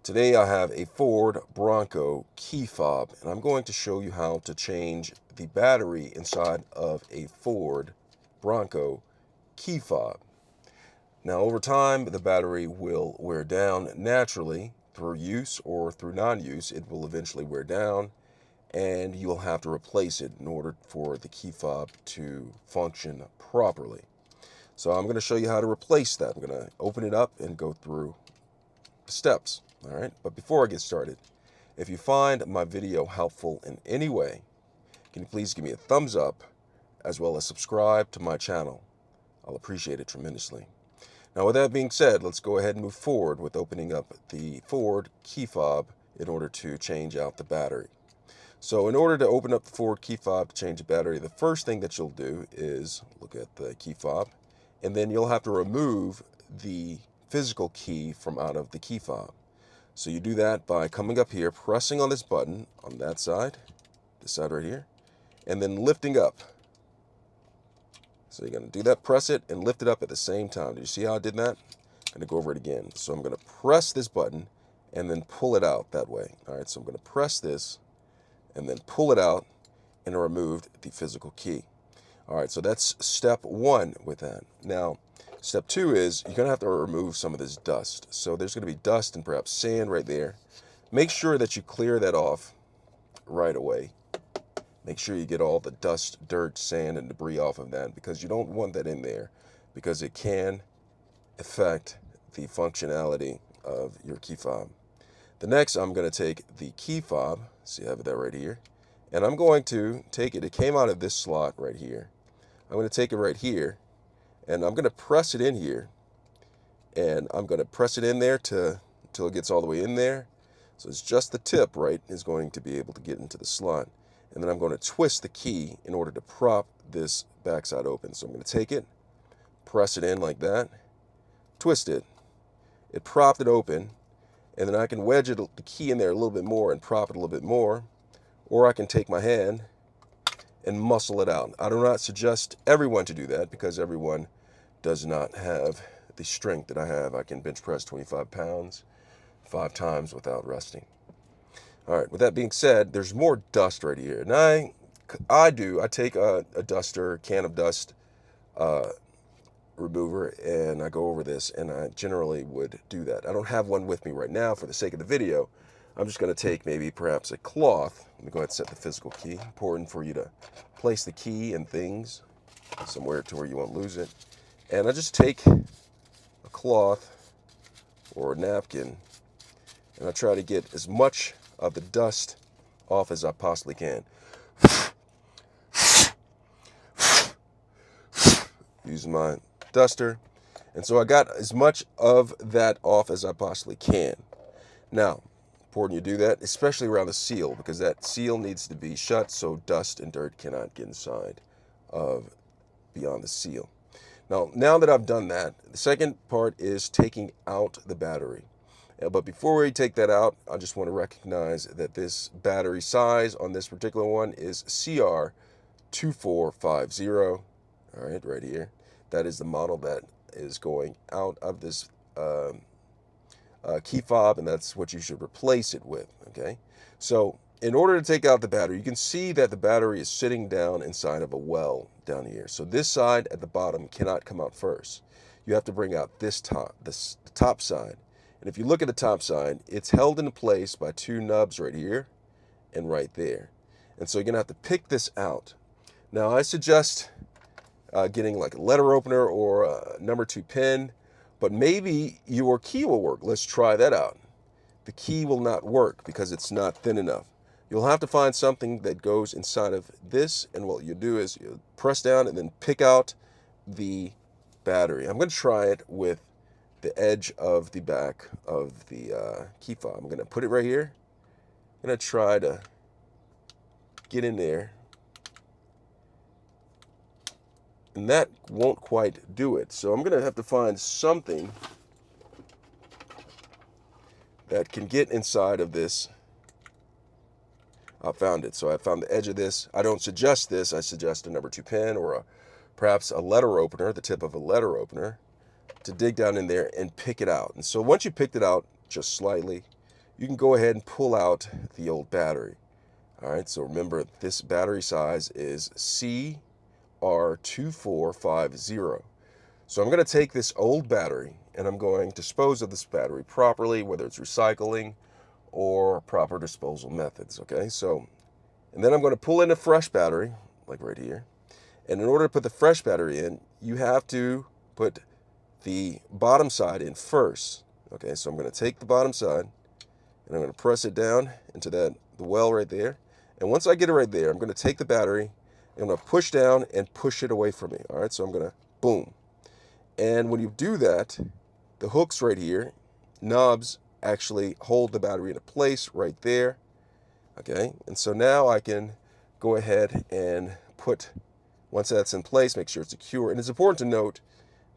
Today I have a Ford Bronco key fob, and I'm going to show you how to change the battery inside of a Ford Bronco key fob. Now over time the battery will wear down naturally through use or through non-use. It will eventually wear down and you'll have to replace it in order for the key fob to function properly. So I'm going to show you how to replace that. I'm going to open it up and go through the steps. All right, but before I get started, if you find my video helpful in any way, can you please give me a thumbs up as well as subscribe to my channel? I'll appreciate it tremendously. Now with that being said, let's go ahead and move forward with opening up the Ford key fob in order to change out the battery. So in order to open up the Ford key fob to change the battery, the first thing that you'll do is look at the key fob, and then you'll have to remove the physical key from out of the key fob. So you do that by coming up here, pressing on this button on that side, this side right here, and then lifting up. So you're going to do that, press it, and lift it up at the same time. Do you see how I did that? I'm going to go over it again. So I'm going to press this button and then pull it out that way. All right, so I'm going to press this and then pull it out and removed the physical key. All right, so that's step one with that. Now, step two is you're going to have to remove some of this dust. So there's going to be dust and perhaps sand right there. Make sure that you clear that off right away. Make sure you get all the dust, dirt, sand, and debris off of that because you don't want that in there because it can affect the functionality of your key fob. The next, I'm going to take the key fob, see I have that right here, and I'm going to take it. It came out of this slot right here. I'm going to take it right here, and I'm going to press it in here, and I'm going to press it in there until it gets all the way in there. So it's just the tip, right, is going to be able to get into the slot. And then I'm going to twist the key in order to prop this backside open. So I'm going to take it, press it in like that, twist it. It propped it open, and then I can wedge the key in there a little bit more and prop it a little bit more, or I can take my hand and muscle it out. I do not suggest everyone to do that because everyone does not have the strength that I have. I can bench press 25 pounds 5 times without resting. All right, with that being said, there's more dust right here. And I take a duster, can of dust remover, and I go over this, and I generally would do that. I don't have one with me right now for the sake of the video. I'm just going to take maybe perhaps a cloth. Let me go ahead and set the physical key. Important for you to place the key and things somewhere to where you won't lose it. And I just take a cloth or a napkin, and I try to get as much of the dust off as I possibly can. Using my duster. And so I got as much of that off as I possibly can. Now, important you do that, especially around the seal, because that seal needs to be shut so dust and dirt cannot get inside of beyond the seal. Now that I've done that, the second part is taking out the battery. But before we take that out, I just want to recognize that this battery size on this particular one is CR2450. All right here. That is the model that is going out of this key fob, and that's what you should replace it with, okay? So in order to take out the battery, you can see that the battery is sitting down inside of a well down here. So this side at the bottom cannot come out first. You have to bring out the top side. And if you look at the top side, it's held into place by 2 nubs right here and right there. And so you're going to have to pick this out. Now, I suggest getting like a letter opener or a number 2 pin, but maybe your key will work. Let's try that out. The key will not work because it's not thin enough. You'll have to find something that goes inside of this, and what you do is you press down and then pick out the battery. I'm going to try it with the edge of the back of the key fob. I'm going to put it right here. I'm going to try to get in there, and that won't quite do it. So I'm going to have to find something that can get inside of this. I found it. So I found the edge of this. I don't suggest this. I suggest a number 2 pin or perhaps a letter opener, the tip of a letter opener, to dig down in there and pick it out. And so once you picked it out just slightly, you can go ahead and pull out the old battery. All right, so remember this battery size is CR2450. So I'm going to take this old battery and I'm going to dispose of this battery properly, whether it's recycling or proper disposal methods, okay? So, and then I'm going to pull in a fresh battery, like right here. And in order to put the fresh battery in, you have to put the bottom side in first. Okay, so I'm going to take the bottom side and I'm going to press it down into the well right there. And once I get it right there, I'm going to take the battery and I'm going to push down and push it away from me. All right, so I'm going to boom. And when you do that, the hooks right here, knobs, actually hold the battery into place right there. Okay, and so now I can go ahead and put, once that's in place, make sure it's secure. And it's important to note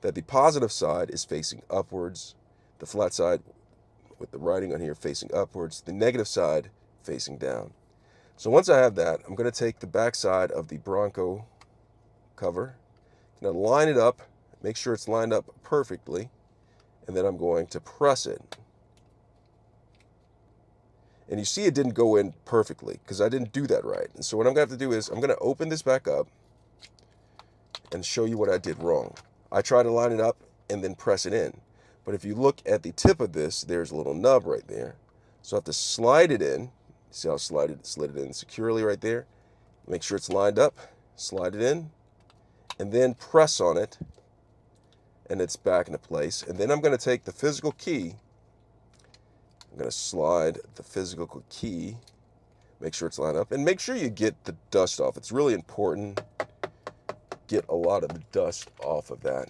that the positive side is facing upwards, the flat side with the writing on here facing upwards, the negative side facing down. So once I have that, I'm going to take the back side of the Bronco cover, now line it up, make sure it's lined up perfectly, and then I'm going to press it. And you see it didn't go in perfectly because I didn't do that right. And so what I'm going to have to do is I'm going to open this back up and show you what I did wrong. I try to line it up and then press it in. But if you look at the tip of this, there's a little nub right there. So I have to slide it in. See how I slid it in securely right there? Make sure it's lined up, slide it in, and then press on it, and it's back into place. And then I'm going to take the physical key. I'm going to slide the physical key, make sure it's lined up, and make sure you get the dust off. It's really important. Get a lot of the dust off of that.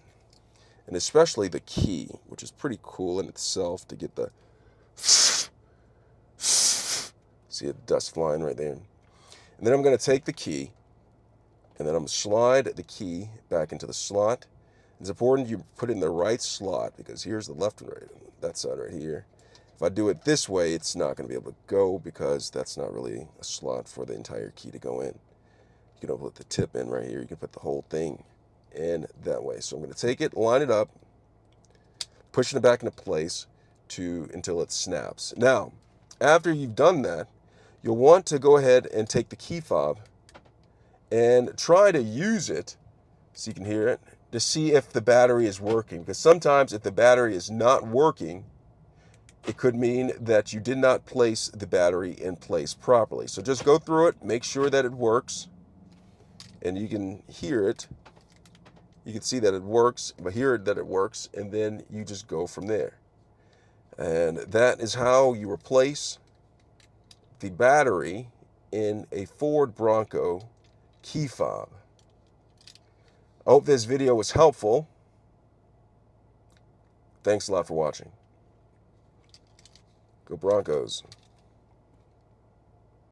And especially the key, which is pretty cool in itself to get the see the dust flying right there. And then I'm going to take the key and then I'm going to slide the key back into the slot. It's important you put it in the right slot because here's the left and right, that side right here. If I do it this way, it's not going to be able to go because that's not really a slot for the entire key to go in. You can put the tip in right here. You can put the whole thing in that way. So I'm going to take it, line it up, pushing it back into place until it snaps. Now, after you've done that, you'll want to go ahead and take the key fob and try to use it so you can hear it to see if the battery is working. Because sometimes if the battery is not working, it could mean that you did not place the battery in place properly. So just go through it, make sure that it works, and you can hear it. You can see that it works, but hear that it works, and then you just go from there. And that is how you replace the battery in a Ford Bronco key fob. I hope this video was helpful. Thanks a lot for watching. Go Broncos.